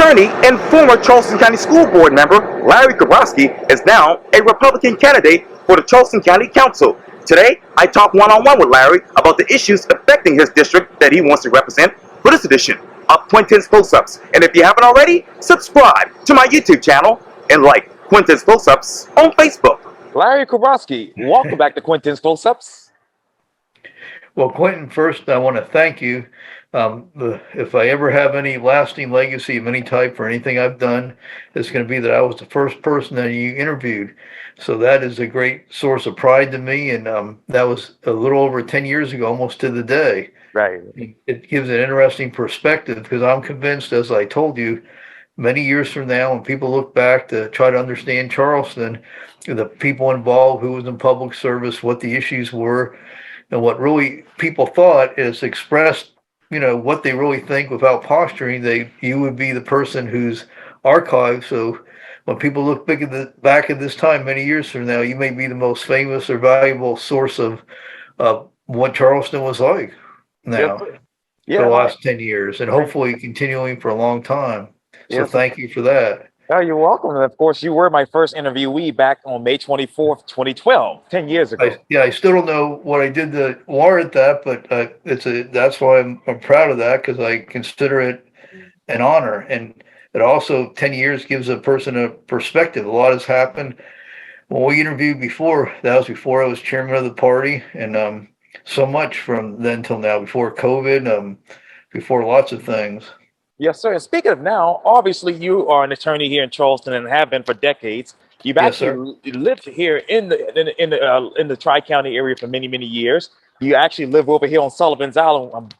attorney and former Charleston County School Board member Larry Kobrovsky is now a Republican candidate for the Charleston County Council. Today, I talk one-on-one with Larry about the issues affecting his district that he wants to represent for this edition of Quintin's Close-Ups. And if you haven't already, subscribe to my YouTube channel and like Quintin's Close-Ups on Facebook. Larry Kobrovsky, welcome back to Quintin's Close-Ups. Well, Quintin, first I want to thank you. If I ever have any lasting legacy of any type for anything I've done, it's going to be that I was the first person that you interviewed. So that is a great source of pride to me. And that was a little over 10 years ago, almost to the day. Right. It gives an interesting perspective because I'm convinced, as I told you, many years from now, when people look back to try to understand Charleston, the people involved, who was in public service, what the issues were, and what really people thought is expressed, what they really think without posturing, you would be the person who's archived. So when people look back at this time many years from now, you may be the most famous or valuable source of what Charleston was like now for the last 10 years, and hopefully continuing for a long time. So thank you for that. Oh, you're welcome. And of course, you were my first interviewee back on May 24th, 2012, 10 years ago. I still don't know what I did to warrant that, but that's why I'm proud of that, because I consider it an honor. And it also, 10 years gives a person a perspective. A lot has happened. When we interviewed before, that was before I was chairman of the party, and so much from then till now, before COVID, before lots of things. Yes, sir. And speaking of now, obviously you are an attorney here in Charleston and have been for decades. You've actually lived here in the Tri-County area for many, many years. You actually live over here on Sullivan's Island.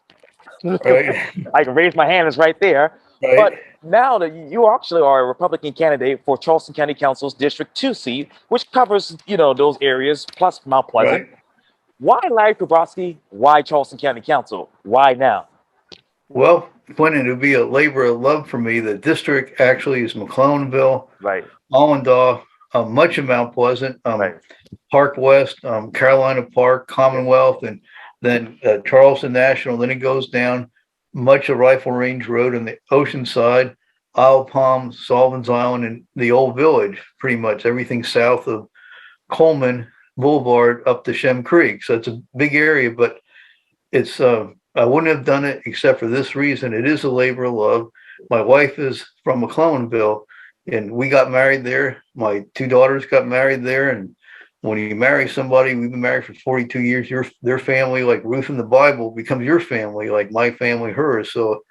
Right. I can raise my hand; it's right there. Right. But now that you actually are a Republican candidate for Charleston County Council's District 2 seat, which covers those areas plus Mount Pleasant. Right. Why Larry Kobrovsky? Why Charleston County Council? Why now? Well, Quintin, it would be a labor of love for me. The district actually is McClellanville, right, Allendaw, much of Mount Pleasant, right, Park West, Carolina Park, Commonwealth, and then Charleston National. Then it goes down much of Rifle Range Road on the ocean side, Isle Palm, Sullivan's Island, and the Old Village, pretty much everything south of Coleman Boulevard up to Shem Creek. So it's a big area, but it's I wouldn't have done it except for this reason. It is a labor of love. My wife is from McClellanville, and we got married there. My two daughters got married there. And when you marry somebody, we've been married for 42 years, their family, like Ruth in the Bible, becomes your family, like my family, hers. So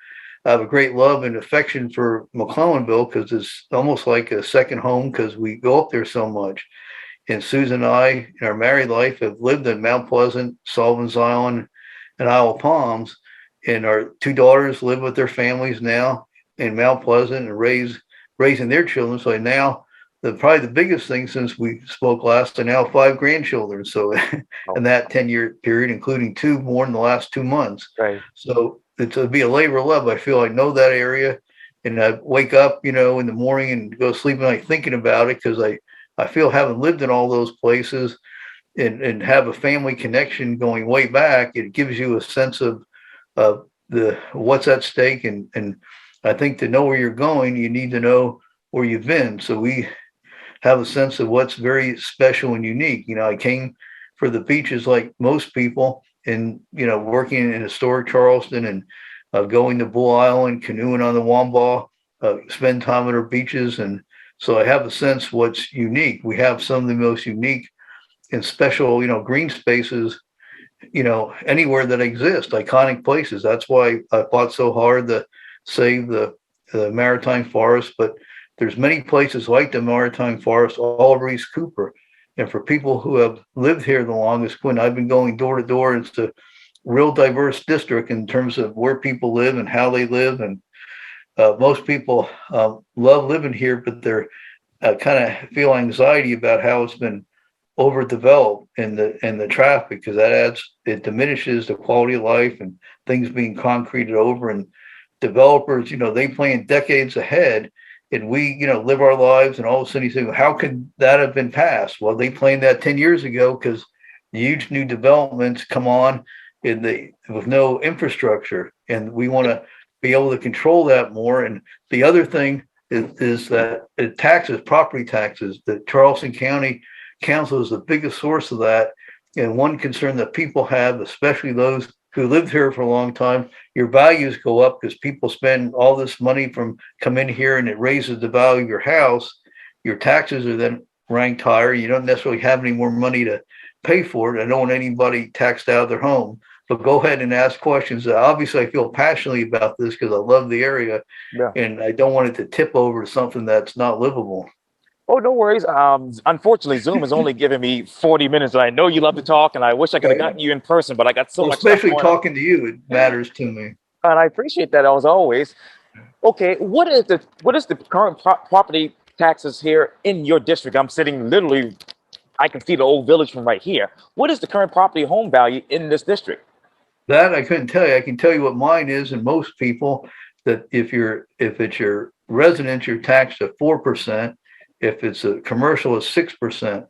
I have a great love and affection for McClellanville because it's almost like a second home because we go up there so much. And Susan and I, in our married life, have lived in Mount Pleasant, Sullivan's Island, and Isle Palms, and our two daughters live with their families now in Mount Pleasant and raising their children. So now probably the biggest thing since we spoke last, are now 5 grandchildren. So in that 10-year period, including 2 more in the last 2 months. Right. So it'd be a labor of love. I feel I know that area, and I wake up, in the morning and go to sleep at night thinking about it because I feel having lived in all those places and have a family connection going way back, it gives you a sense of what's at stake. And I think to know where you're going, you need to know where you've been. So we have a sense of what's very special and unique. I came for the beaches like most people, and, working in historic Charleston and going to Bull Island, canoeing on the Wambah, spend time at our beaches. And so I have a sense what's unique. We have some of the most unique and special, green spaces, anywhere that exist, iconic places. That's why I fought so hard to save the maritime forest. But there's many places like the maritime forest all over East Cooper. And for people who have lived here the longest, when I've been going door to door, it's a real diverse district in terms of where people live and how they live. And most people love living here, but they're kind of feel anxiety about how it's been overdeveloped and the traffic, because it diminishes the quality of life and things being concreted over. And developers, they plan decades ahead, and we, live our lives, and all of a sudden you say, how could that have been passed? Well, they planned that 10 years ago because huge new developments come on with no infrastructure, and we want to be able to control that more. And the other thing is that taxes, property taxes, the Charleston County Council is the biggest source of that. And one concern that people have, especially those who lived here for a long time, your values go up because people spend all this money from come in here and it raises the value of your house. Your taxes are then ranked higher. You don't necessarily have any more money to pay for it. I don't want anybody taxed out of their home. But go ahead and ask questions. Obviously, I feel passionately about this because I love the area, and I don't want it to tip over to something that's not livable. Oh, no worries. Unfortunately, Zoom has only given me 40 minutes. And I know you love to talk, and I wish I could have gotten you in person, but I got so much stuff especially going on. talking to you, it matters to me. And I appreciate that as always. Okay, what is the current property taxes here in your district? I'm sitting literally, I can see the old village from right here. What is the current property home value in this district? That I couldn't tell you. I can tell you what mine is, and most people, that if it's your residence, you're taxed at 4%. If it's a commercial, it's 6%.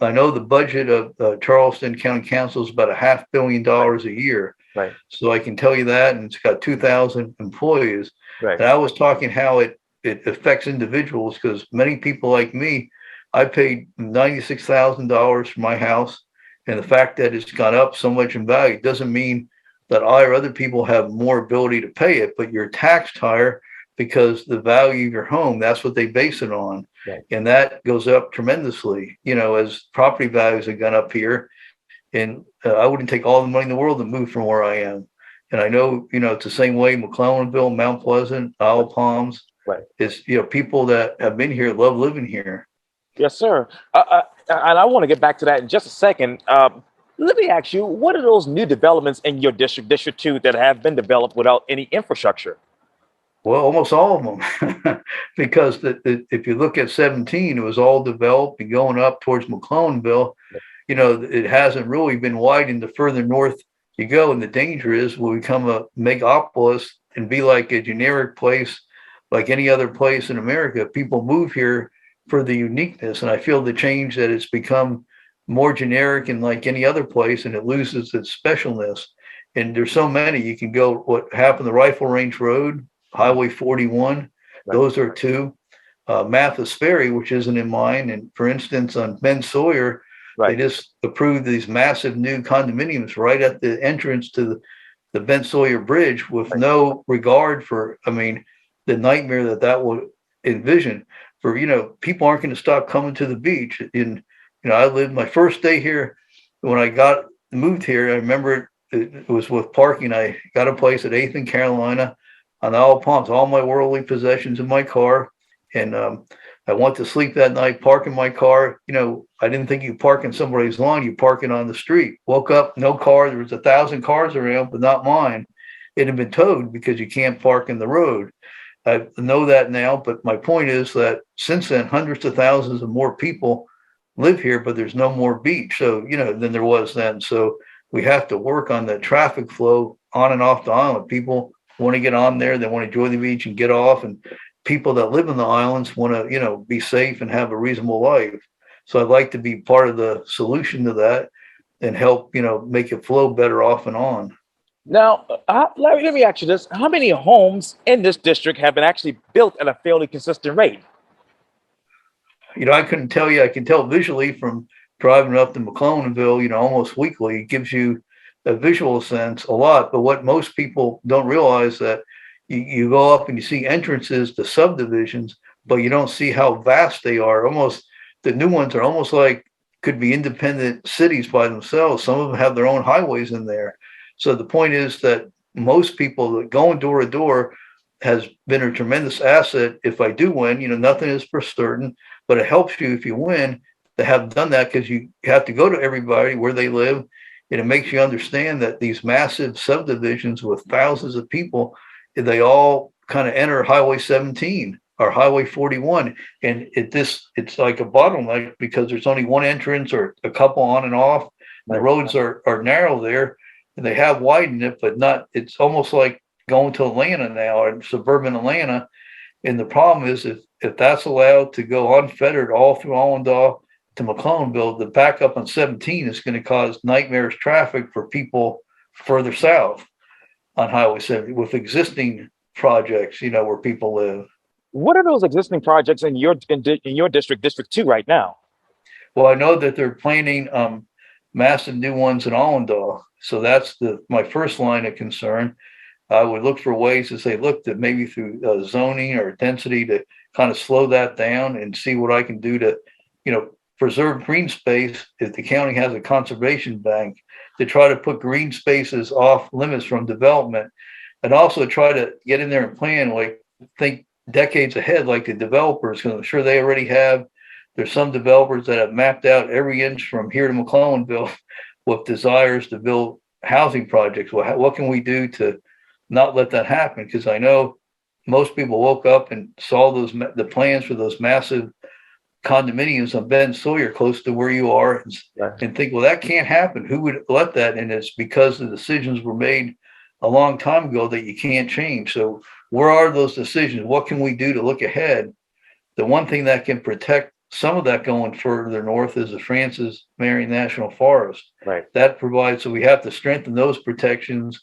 I know the budget of Charleston County Council is about $500 million a year. Right. So I can tell you that, and it's got 2,000 employees. Right. And I was talking how it affects individuals, because many people like me, I paid $96,000 for my house. And the fact that it's gone up so much in value doesn't mean that I or other people have more ability to pay it, but you're taxed higher because the value of your home, that's what they base it on. Right. And that goes up tremendously, as property values have gone up here. And I wouldn't take all the money in the world to move from where I am. And I know, it's the same way McClellanville, Mount Pleasant, Isle Palms. Right. It's, people that have been here love living here. Yes, sir. And I want to get back to that in just a second. Let me ask you, what are those new developments in your district, District 2, that have been developed without any infrastructure? Well, almost all of them, because if you look at 17, it was all developed and going up towards McClellanville. It hasn't really been widened the further north you go. And the danger is we'll become a megapolis and be like a generic place, like any other place in America. People move here for the uniqueness. And I feel the change that it's become more generic and like any other place, and it loses its specialness. And there's so many. You can go, what happened, the Rifle Range Road, Highway 41, right. Those are two. Mathis Ferry, which isn't in mine. And for instance, on Ben Sawyer, right. They just approved these massive new condominiums right at the entrance to the Ben Sawyer Bridge with right. No regard for, the nightmare that will envision. For, people aren't going to stop coming to the beach. And, I lived my first day here when I moved here. I remember it was with parking. I got a place at 8th and Carolina on Isle Palms, all my worldly possessions in my car. And I went to sleep that night, parking my car. I didn't think you park in somebody's lawn, you park it on the street. Woke up, no car. There was 1,000 cars around, but not mine. It had been towed because you can't park in the road. I know that now, but my point is that since then, hundreds of thousands of more people live here, but there's no more beach. So, than there was then. So we have to work on the traffic flow on and off the island. People want to get on there. They want to enjoy the beach and get off. And people that live in the islands want to, be safe and have a reasonable life. So I'd like to be part of the solution to that and help, make it flow better off and on. Now, Larry, let me ask you this. How many homes in this district have been actually built at a fairly consistent rate? I couldn't tell you. I can tell visually from driving up to McClellanville, almost weekly. It gives you a visual sense a lot. But what most people don't realize that you go up and you see entrances to subdivisions, but you don't see how vast they are. Almost the new ones are almost like could be independent cities by themselves. Some of them have their own highways in there. So the point is that most people that going door to door has been a tremendous asset. If I do win, nothing is for certain, but it helps you if you win to have done that, because you have to go to everybody where they live. And it makes you understand that these massive subdivisions with thousands of people, they all kind of enter Highway 17 or Highway 41. And it's like a bottleneck because there's only one entrance or a couple on and off. The roads are narrow there, and they have widened it, but not, it's almost like going to Atlanta now or suburban Atlanta. And the problem is if that's allowed to go unfettered all through Allendale to McClellanville, the backup on 17 is going to cause nightmarish traffic for people further south. on Highway 70 with existing projects, where people live. What are those existing projects in your district, District 2 right now? Well, I know that they're planning massive new ones in Allendale. So that's my first line of concern. I would look for ways to say, look, that maybe through zoning or density to kind of slow that down and see what I can do to, preserve green space. If the county has a conservation bank, to try to put green spaces off limits from development, and also try to get in there and plan, like think decades ahead, like the developers, because I'm sure they already have. There's some developers that have mapped out every inch from here to McClellanville with desires to build housing projects. Well, what can we do to not let that happen? Because I know most people woke up and saw the plans for those massive condominiums on Ben Sawyer close to where you are, and think, well, that can't happen. Who would let that? And it's because the decisions were made a long time ago that you can't change. So where are those decisions? What can we do to look ahead? The one thing that can protect some of that going further north is the Francis Marion National Forest. Right. That provides, so we have to strengthen those protections,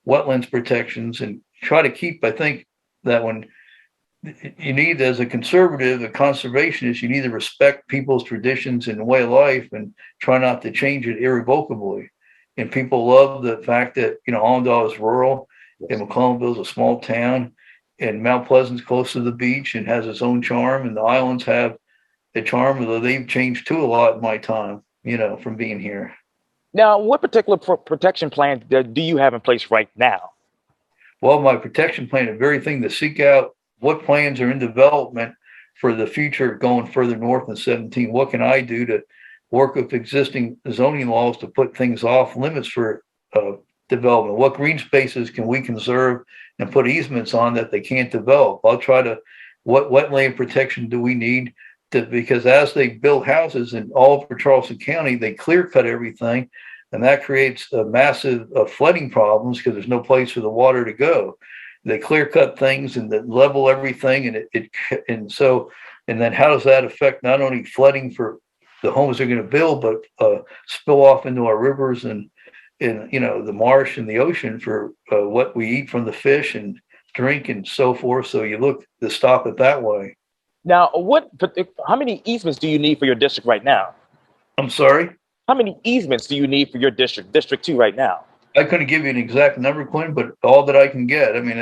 wetlands protections, and try to keep, I think that when you need, as a conservative, a conservationist, you need to respect people's traditions and way of life and try not to change it irrevocably. And people love the fact that, Allendale is rural, and McClellanville is a small town, and Mount Pleasant's close to the beach and has its own charm, and the islands have a charm, although they've changed too a lot in my time, from being here. Now, what particular protection plan do you have in place right now? Well, my protection plan is very thing to seek out what plans are in development for the future going further north in 17. What can I do to work with existing zoning laws to put things off limits for development? What green spaces can we conserve and put easements on that they can't develop? I'll try to, what wetland protection do we need to, because as they build houses in all over Charleston County, they clear cut everything. And that creates a massive flooding problems because there's no place for the water to go. They clear cut things and then level everything. And then how does that affect not only flooding for the homes they're going to build, but spill off into our rivers and the marsh and the ocean for what we eat from the fish and drink and so forth. So you look to stop it that way. Now, how many easements do you need for your district right now? I'm sorry? How many easements do you need for your district, District 2 right now? I couldn't give you an exact number, Quinn, but all that I can get. I mean,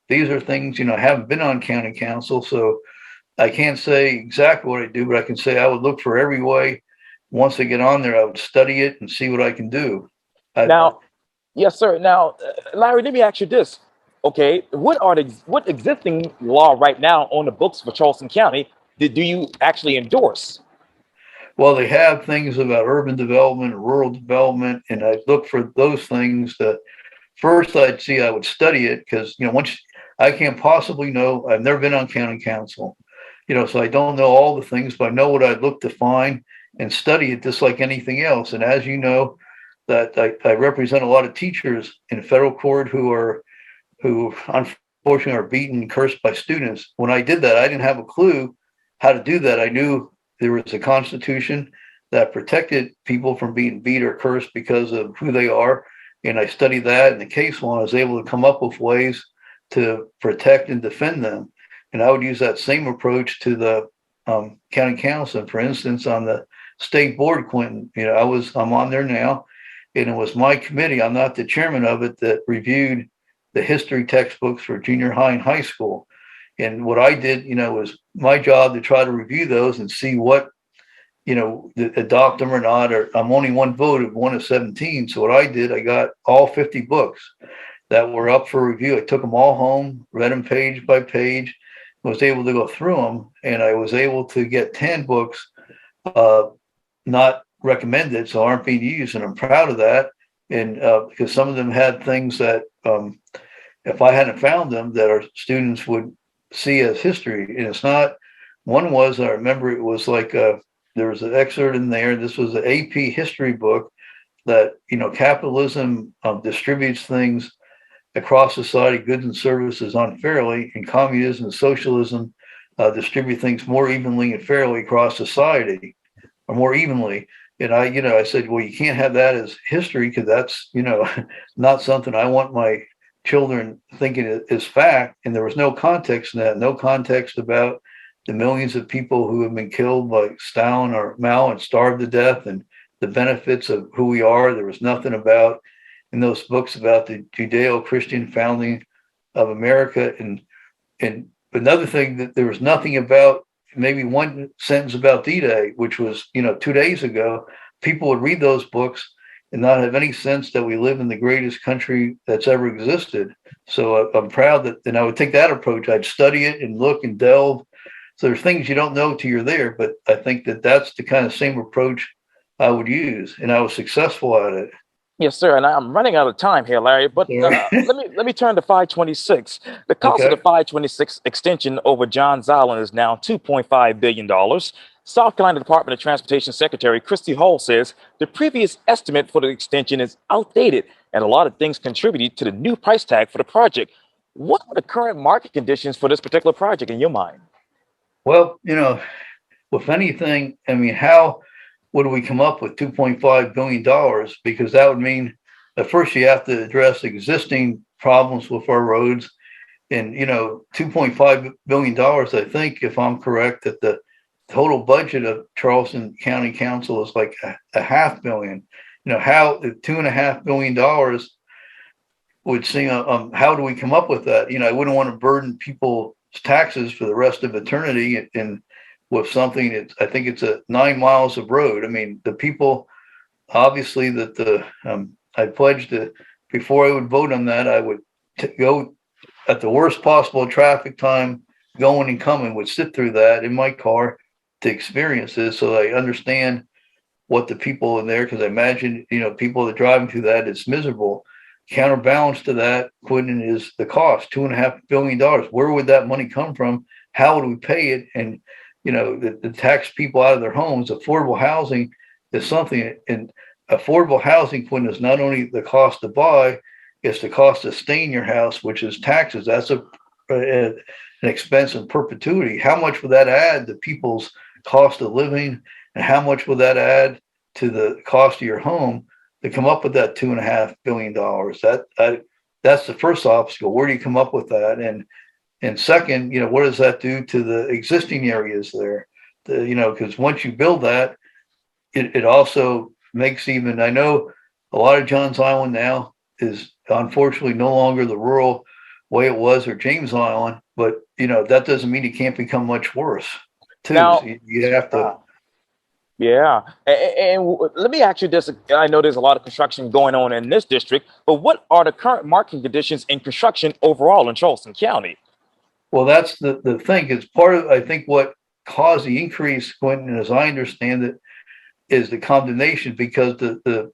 these are things, I haven't been on county council, so I can't say exactly what I do, but I can say I would look for every way. Once I get on there, I would study it and see what I can do. Yes, sir. Now, Larry, let me ask you this. Okay, what existing law right now on the books for Charleston County do you actually endorse? Well, they have things about urban development, rural development, and I look for those things that first I would study it because, once I can't possibly know, I've never been on county council, so I don't know all the things, but I know what I'd look to find and study it just like anything else. And as you know, that I represent a lot of teachers in federal court who unfortunately are beaten and cursed by students. When I did that, I didn't have a clue how to do that. I knew there was a constitution that protected people from being beat or cursed because of who they are. And I studied that in the case law. I was able to come up with ways to protect and defend them. And I would use that same approach to the county council. For instance, on the state board, Quintin, I'm on there now, and it was my committee, I'm not the chairman of it, that reviewed the history textbooks for junior high and high school. And what I did, was my job to try to review those and see what, adopt them or not. Or I'm only one vote of 1 of 17. So what I did, I got all 50 books that were up for review. I took them all home, read them page by page, was able to go through them. And I was able to get 10 books not recommended, so aren't being used. And I'm proud of that. And because some of them had things that if I hadn't found them, that our students would see as history. And it's not, one was, I remember it was like there was an excerpt in there. This was an AP history book that, capitalism distributes things across society, goods and services unfairly, and communism and socialism distribute things more evenly and fairly across society, or more evenly. And I said, well, you can't have that as history because that's, not something I want my children thinking it is fact, and there was no context in that, no context about the millions of people who have been killed by Stalin or Mao and starved to death, and the benefits of who we are. There was nothing about in those books about the Judeo-Christian founding of America. And another thing that there was nothing about, maybe one sentence about D-Day, which was, 2 days ago. People would read those books and not have any sense that we live in the greatest country that's ever existed. So I'm proud that, and I would take that approach. I'd study it and look and delve. So there's things you don't know till you're there, but I think that that's the kind of same approach I would use, and I was successful at it. Yes, sir. And I'm running out of time here, Larry. But let me turn to 526. The cost of the 526 extension over Johns Island is now $2.5 billion. South Carolina Department of Transportation Secretary Christy Hall says the previous estimate for the extension is outdated, and a lot of things contributed to the new price tag for the project. What are the current market conditions for this particular project in your mind? Well, with anything, I mean, how would we come up with $2.5 billion? Because that would mean that first you have to address existing problems with our roads. And, $2.5 billion, I think, if I'm correct, that the total budget of Charleston County Council is like a $500 million. How $2.5 billion would seem, how do we come up with that? I wouldn't want to burden people's taxes for the rest of eternity and with something I think it's 9 miles of road. I mean, the people, obviously, that I pledged that before I would vote on that, I would go at the worst possible traffic time, going and coming, would sit through that in my car to experience this, so I understand what the people in there, because I imagine, people that are driving through that, it's miserable. Counterbalance to that, Quintin, is the cost, $2.5 billion. Where would that money come from? How would we pay it? And the tax people out of their homes. Affordable housing is something, and affordable housing, Quinn, is not only the cost to buy, it's the cost to stay in your house, which is taxes. That's an expense in perpetuity. How much would that add to people's cost of living, and how much would that add to the cost of your home to come up with that $2.5 billion? That's the first obstacle. Where do you come up with that? And second, what does that do to the existing areas there? Because once you build that, it also makes even, I know a lot of Johns Island now is unfortunately no longer the rural way it was, or James Island, but that doesn't mean it can't become much worse too. Now, so you have to. Yeah. And let me ask you this. I know there's a lot of construction going on in this district, but what are the current market conditions in construction overall in Charleston County? Well, that's the thing. It's part of, I think, what caused the increase, Quentin, as I understand it, is the condemnation, because the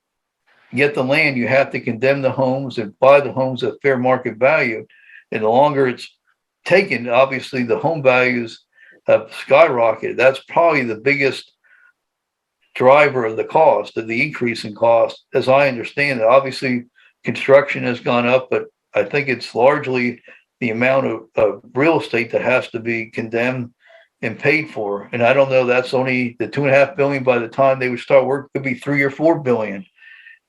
get the land, you have to condemn the homes and buy the homes at fair market value. And the longer it's taken, obviously the home values have skyrocketed. That's probably the biggest driver of the cost, of the increase in cost, as I understand it. Obviously, construction has gone up, but I think it's largely the amount of real estate that has to be condemned and paid for. And I don't know, that's only the $2.5 billion. By the time they would start work, could be $3 or $4 billion.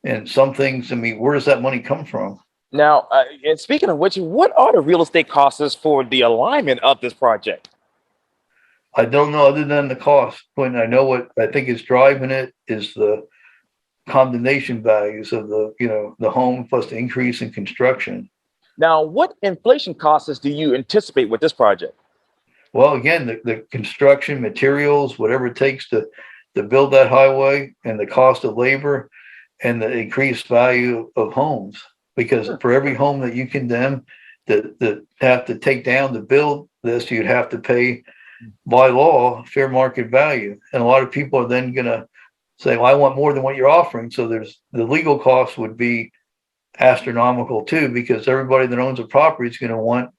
And some things, I mean, where does that money come from? Now, and speaking of which, what are the real estate costs for the alignment of this project? I don't know, other than the cost. When I know what I think is driving it is the condemnation values of the home, plus the increase in construction. Now, what inflation costs do you anticipate with this project? Well, again, the construction materials, whatever it takes to build that highway, and the cost of labor, and the increased value of homes. Because for every home that you condemn that have to take down to build this, you'd have to pay by law fair market value. And a lot of people are then going to say, well, I want more than what you're offering. So there's the legal costs would be astronomical too, because everybody that owns a property is going to want,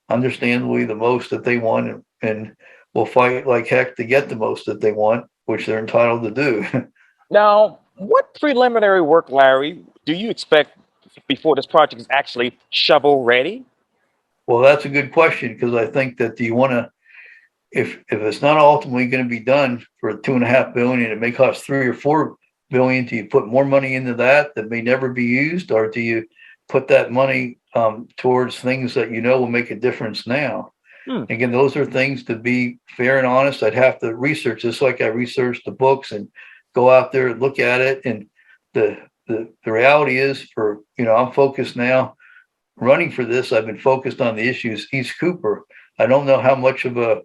understandably, the most that they want, and will fight like heck to get the most that they want, which they're entitled to do. Now, what preliminary work, Larry, do you expect before this project is actually shovel ready? Well, that's a good question, because I think that, do you want to, if it's not ultimately going to be done for $2.5 billion, it may cost $3 or $4 billion. Do you put more money into that may never be used, or do you put that money towards things that will make a difference now. Again, those are things, to be fair and honest, I'd have to research, just like I researched the books and go out there and look at it. And the reality is, I'm focused now running for this. I've been focused on the issues East Cooper. I don't know how much of a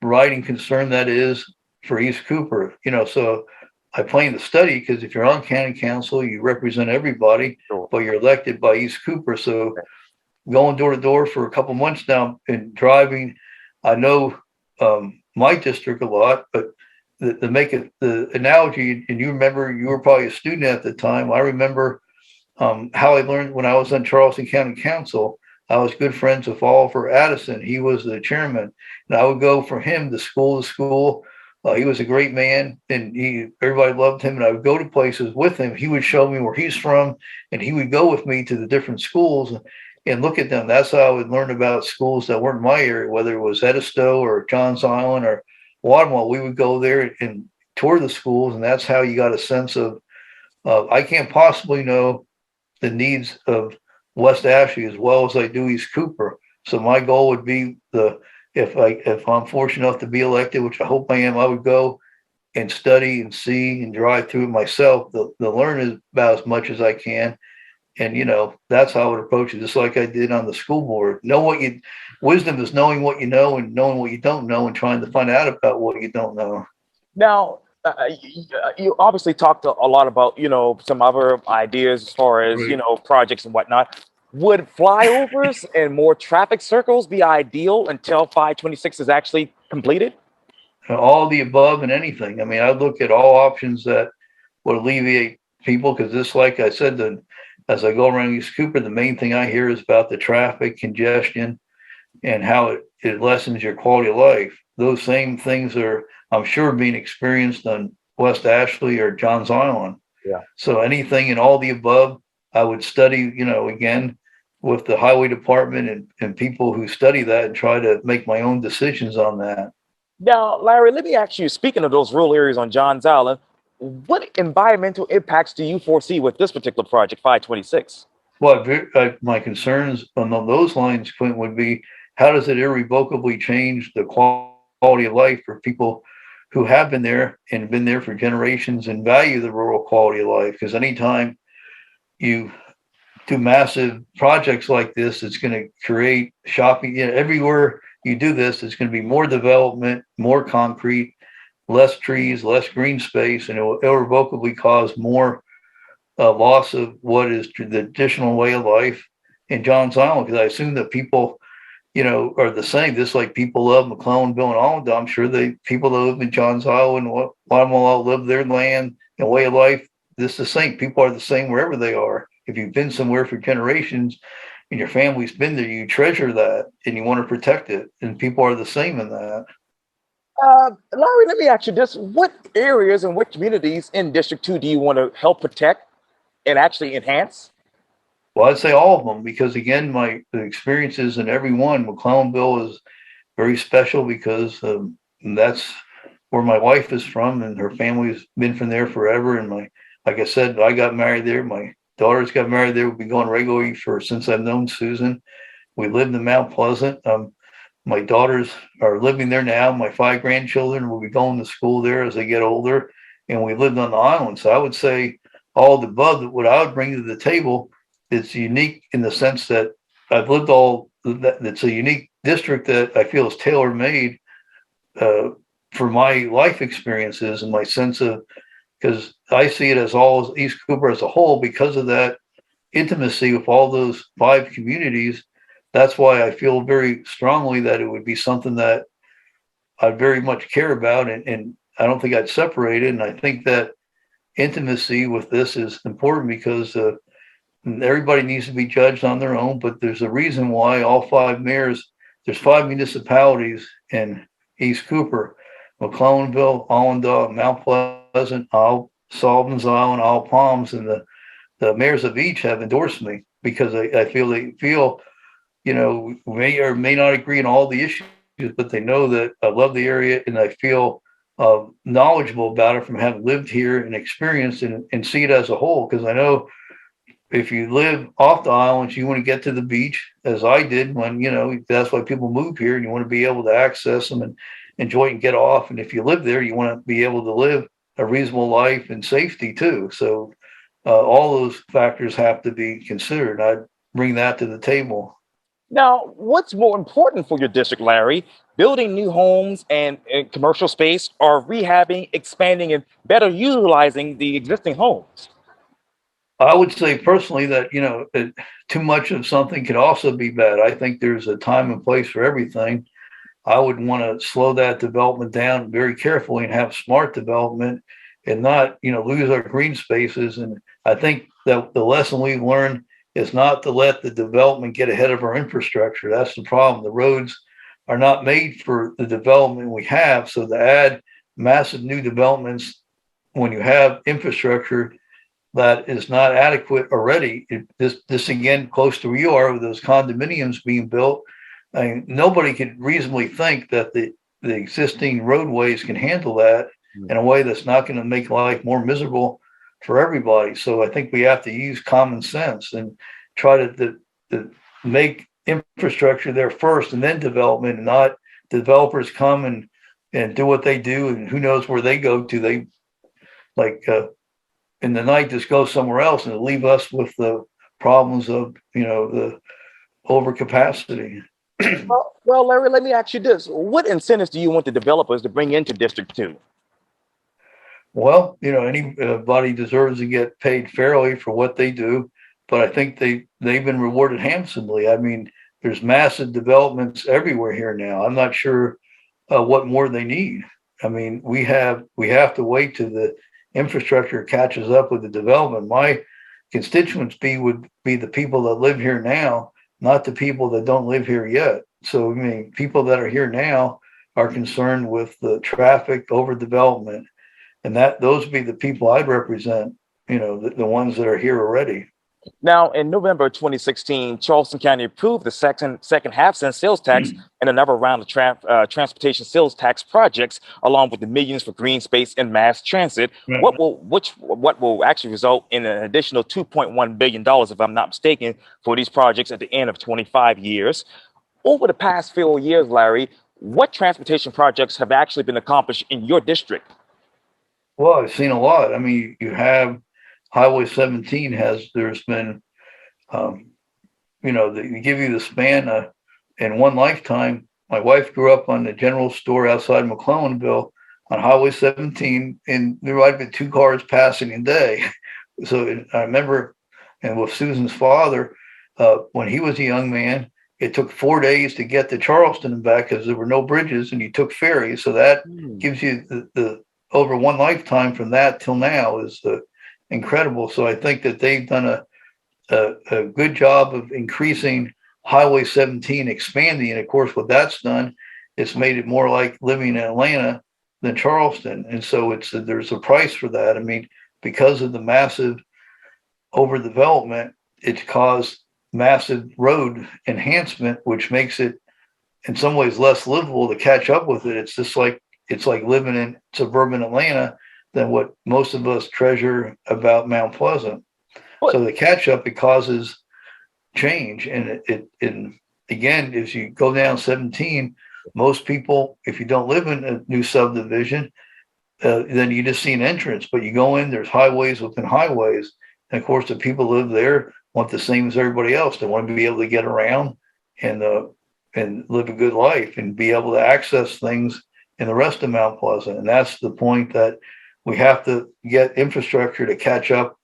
riding concern that is for East Cooper, so I plan to study, because if you're on county council, you represent everybody, but you're elected by East Cooper. So going door to door for a couple months now and driving, I know my district a lot, but to make it the analogy, and you remember, you were probably a student at the time. I remember how I learned when I was on Charleston County Council. I was good friends with Oliver Addison. He was the chairman, and I would go from him to school. He was a great man, and everybody loved him. And I would go to places with him. He would show me where he's from, and he would go with me to the different schools and look at them. That's how I would learn about schools that weren't my area, whether it was Edisto or Johns Island or Waterville. We would go there and tour the schools, and that's how you got a sense of I can't possibly know the needs of West Ashley as well as I do East Cooper. So my goal would be if I'm fortunate enough to be elected, which I hope I am, I would go and study and see and drive through it myself to learn about as much as I can. And that's how I would approach it, just like I did on the school board. Wisdom is knowing what you know and knowing what you don't know and trying to find out about what you don't know. Now, you obviously talked a lot about, some other ideas as far as, projects and whatnot. Would flyovers and more traffic circles be ideal until 526 is actually completed? All the above and anything. I mean, I look at all options that would alleviate people, because this, like I said, as I go around East Cooper, the main thing I hear is about the traffic congestion and how it lessens your quality of life. Those same things are, I'm sure, being experienced on West Ashley or Johns Island. Yeah. So anything in all the above, I would study, again, with the highway department and people who study that, and try to make my own decisions on that. Now, Larry, let me ask you, speaking of those rural areas on Johns Island, what environmental impacts do you foresee with this particular project, 526? Well, my concerns on those lines, Quintin, would be, how does it irrevocably change the quality of life for people who have been there and been there for generations and value the rural quality of life? Because anytime you do massive projects like this, it's going to create shopping. Everywhere you do this, it's going to be more development, more concrete, less trees, less green space, and it will irrevocably cause more loss of what is the traditional way of life in Johns Island. Because I assume that people, are the same. Just like people love McClellanville and Allendale, I'm sure people that live in Johns Island and Guatemala live their land and way of life. This is the same. People are the same wherever they are. If you've been somewhere for generations and your family's been there, you treasure that and you want to protect it. And people are the same in that. Larry, let me ask you this. What areas and what communities in District 2 do you want to help protect and actually enhance? Well, I'd say all of them, because again, the experiences in every one. McClellanville is very special because that's where my wife is from, and her family's been from there forever. And like I said, I got married there. My daughters got married there. We've been going regularly since I've known Susan. We lived in Mount Pleasant. My daughters are living there now. My 5 grandchildren will be going to school there as they get older. And we lived on the island. So I would say all the above, what I would bring to the table, it's unique in the sense that I've lived it's a unique district that I feel is tailor-made for my life experiences and my sense of, because I see it as all East Cooper as a whole, because of that intimacy with all those 5 communities. That's why I feel very strongly that it would be something that I very much care about, and I don't think I'd separate it. And I think that intimacy with this is important, because everybody needs to be judged on their own, but there's a reason why all 5 mayors, there's 5 municipalities in East Cooper: McClellanville, Allendale, Mount Pleasant, Sullivan's Island, Isle Palms, and the mayors of each have endorsed me, because I feel they feel, may or may not agree on all the issues, but they know that I love the area and I feel knowledgeable about it from having lived here and experienced and see it as a whole. Because I know if you live off the islands, you want to get to the beach, as I did when, that's why people move here, and you want to be able to access them and enjoy it and get off. And if you live there, you want to be able to live a reasonable life and safety too. So all those factors have to be considered. I'd bring that to the table. Now, what's more important for your district, Larry? Building new homes and commercial space, or rehabbing, expanding, and better utilizing the existing homes? I would say personally that, too much of something could also be bad. I think there's a time and place for everything. I would want to slow that development down very carefully and have smart development and not, lose our green spaces. And I think that the lesson we've learned is not to let the development get ahead of our infrastructure. That's the problem. The roads are not made for the development we have. So to add massive new developments when you have infrastructure that is not adequate already, this again, close to where you are with those condominiums being built, I mean, nobody could reasonably think that the existing roadways can handle that in a way that's not going to make life more miserable for everybody. So I think we have to use common sense and try to make infrastructure there first and then development, and not developers come and do what they do, and who knows where they go to. They in the night just go somewhere else and leave us with the problems of, the overcapacity. Well, Larry, let me ask you this. What incentives do you want the developers to bring into District 2? Well, anybody deserves to get paid fairly for what they do, but I think they've been rewarded handsomely. I mean, there's massive developments everywhere here now. I'm not sure what more they need. I mean, we have to wait till the infrastructure catches up with the development. My constituents would be the people that live here now, not the people that don't live here yet. So, I mean, people that are here now are concerned with the traffic overdevelopment, and those would be the people I'd represent, the ones that are here already. Now, in November 2016, Charleston County approved the second half-cent sales tax and another round of transportation sales tax projects, along with the millions for green space and mass transit. Right. What will actually result in an additional $2.1 billion, if I'm not mistaken, for these projects at the end of 25 years. Over the past few years, Larry, what transportation projects have actually been accomplished in your district? Well, I've seen a lot. I mean, you have Highway 17 there's been, they give you the span in one lifetime. My wife grew up on the general store outside McClellanville on Highway 17, and there might have been 2 cars passing a day. So I remember, and with Susan's father, when he was a young man, it took 4 days to get to Charleston and back because there were no bridges and you took ferries. So that gives you the over one lifetime from that till now is incredible. So I think that they've done a good job of increasing Highway 17, expanding. And of course, what that's done, it's made it more like living in Atlanta than Charleston. And so there's a price for that. I mean, because of the massive overdevelopment, it's caused massive road enhancement, which makes it in some ways less livable to catch up with it. It's like living in suburban Atlanta than what most of us treasure about Mount Pleasant. What? So the catch up, it causes change. And it again, if you go down 17, most people, if you don't live in a new subdivision, then you just see an entrance, but you go in, there's highways within highways. And of course, the people who live there want the same as everybody else. They want to be able to get around and live a good life and be able to access things in the rest of Mount Pleasant. And that's the point, that we have to get infrastructure to catch up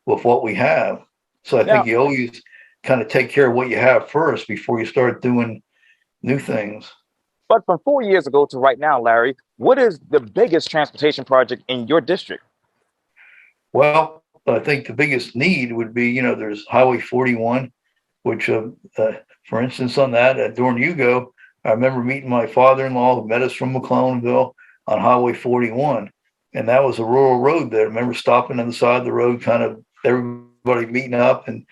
with what we have. So I think you always kind of take care of what you have first before you start doing new things. But from 4 years ago to right now, Larry, what is the biggest transportation project in your district? Well, I think the biggest need would be, there's Highway 41, which, for instance, on that, during Hugo, I remember meeting my father-in-law who met us from McClellanville on Highway 41. And that was a rural road there. I remember stopping on the side of the road, kind of everybody meeting up and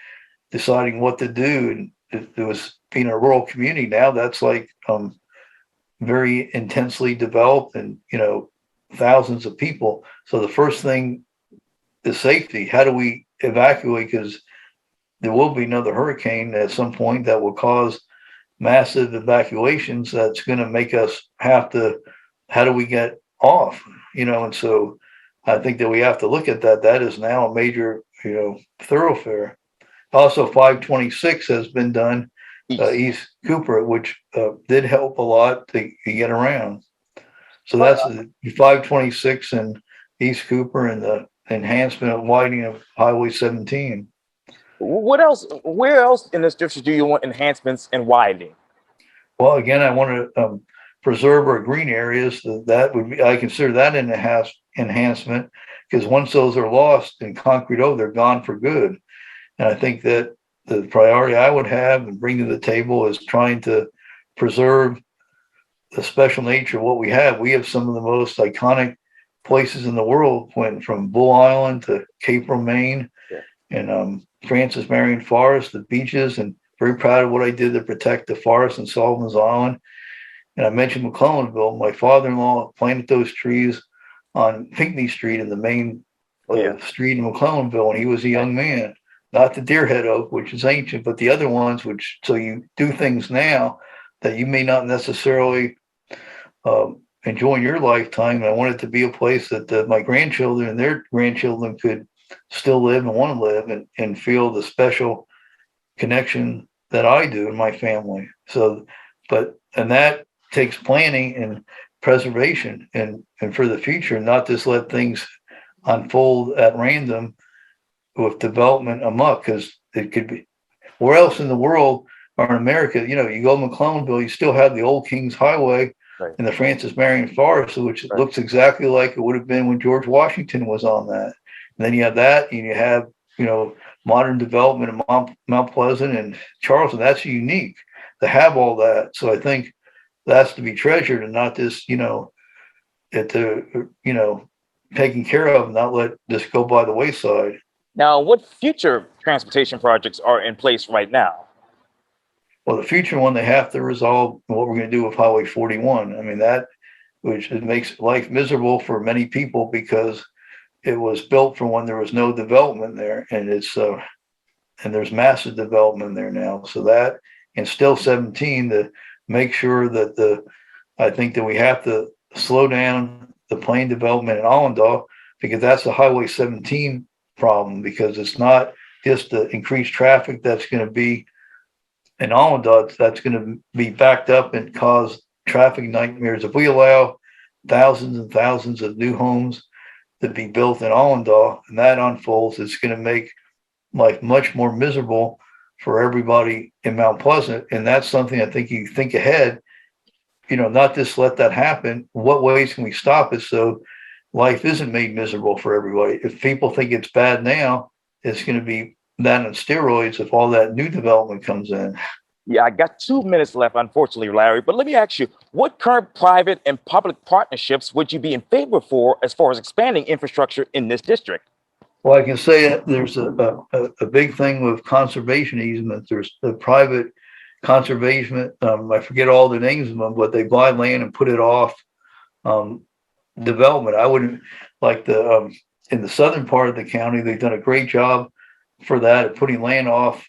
deciding what to do. And it was being a rural community. Now that's like very intensely developed and, thousands of people. So the first thing is safety. How do we evacuate? Because there will be another hurricane at some point that will cause massive evacuations. That's going to make us have to, how do we get off? And so I think that we have to look at that. That is now a major, thoroughfare. Also, 526 has been done, East Cooper, which did help a lot to get around. So that's the 526 and East Cooper and the enhancement of widening of Highway 17. What else? Where else in this district do you want enhancements and widening? Well, again, I want to preserve our green areas. That would be, I consider that an enhancement, because once those are lost in concrete, they're gone for good. And I think that the priority I would have and bring to the table is trying to preserve the special nature of what we have. We have some of the most iconic places in the world, went from Bull Island to Cape Romaine, and Francis Marion Forest, the beaches, and very proud of what I did to protect the forest in Sullivan's Island. And I mentioned McClellanville. My father-in-law planted those trees on Pinckney Street in the main street in McClellanville when he was a young man. Not the deerhead oak, which is ancient, but the other ones, which, so you do things now that you may not necessarily enjoy in your lifetime. And I want it to be a place that my grandchildren and their grandchildren could still live and want to live and feel the special connection that I do in my family. So, and that takes planning and preservation and for the future, not just let things unfold at random with development amok, because it could be where else in the world or in America, you go to McClellanville, you still have the old Kings Highway and the Francis Marion Forest, which looks exactly like it would have been when George Washington was on that. And then you have that, and you have, modern development in Mount Pleasant and Charleston. That's unique to have all that. So I think that's to be treasured and not just, taken care of, not let this go by the wayside. Now, what future transportation projects are in place right now? Well, the future one, they have to resolve what we're going to do with Highway 41. I mean, which it makes life miserable for many people, because it was built for when there was no development there, and and there's massive development there now. So that, and still 17, to make sure that I think that we have to slow down the plane development in Allendale, because that's the Highway 17 problem, because it's not just the increased traffic that's going to be in Allendale, that's going to be backed up and cause traffic nightmares. If we allow thousands and thousands of new homes to be built in Allendale and that unfolds, it's going to make life much more miserable for everybody in Mount Pleasant. And that's something I think you think ahead, not just let that happen. What ways can we stop it so life isn't made miserable for everybody? If people think it's bad now, it's going to be that on steroids if all that new development comes in. Yeah, I got 2 minutes left, unfortunately, Larry. But let me ask you, what current private and public partnerships would you be in favor for as far as expanding infrastructure in this district? Well, I can say that there's a big thing with conservation easements. There's the private conservation. I forget all the names of them, but they buy land and put it off development. I wouldn't like in the southern part of the county, they've done a great job for that, of putting land off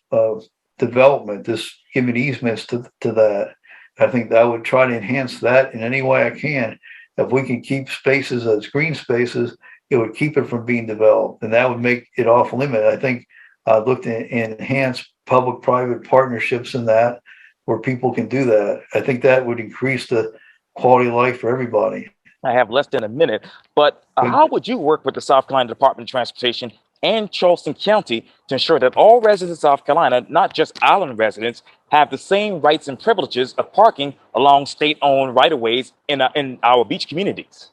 development, just giving easements to that. I think that I would try to enhance that in any way I can. If we can keep spaces as green spaces, it would keep it from being developed, and that would make it off limit. I think I looked at enhance public-private partnerships in that, where people can do that. I think that would increase the quality of life for everybody. I have less than a minute, but how would you work with the South Carolina Department of Transportation and Charleston County to ensure that all residents of South Carolina, not just island residents, have the same rights and privileges of parking along state-owned right-of-ways in our beach communities?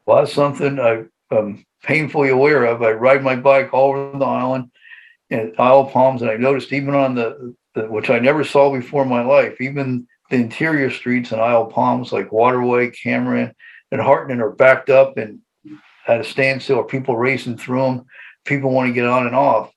Well, that's something I'm painfully aware of. I ride my bike all over the island and Isle of Palms, and I noticed even on the which I never saw before in my life, even the interior streets in Isle of Palms, like Waterway, Cameron, and Hartnett, are backed up and at a standstill, or people racing through them. People want to get on and off.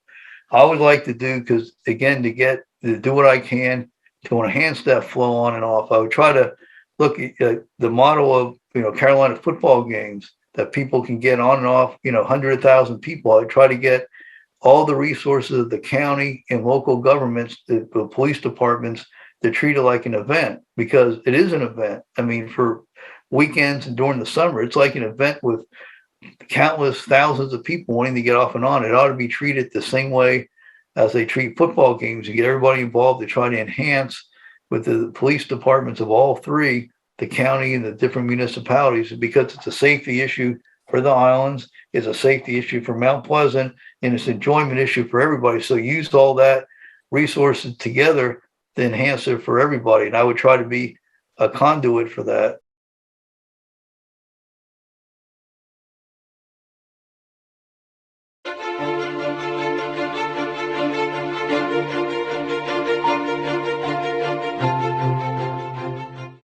I would like to do, because again, to do what I can to enhance that flow on and off. I would try to look at the model of Carolina football games, that people can get on and off. 100,000 people. I try to get all the resources of the county and local governments, the police departments, to treat it like an event, because it is an event. I mean, for weekends and during the summer, it's like an event with countless thousands of people wanting to get off and on. It ought to be treated the same way as they treat football games, and get everybody involved to try to enhance with the police departments of all three, the county and the different municipalities, because it's a safety issue for the islands, it's a safety issue for Mount Pleasant, and it's an enjoyment issue for everybody. So use all that resources together to enhance it for everybody. And I would try to be a conduit for that.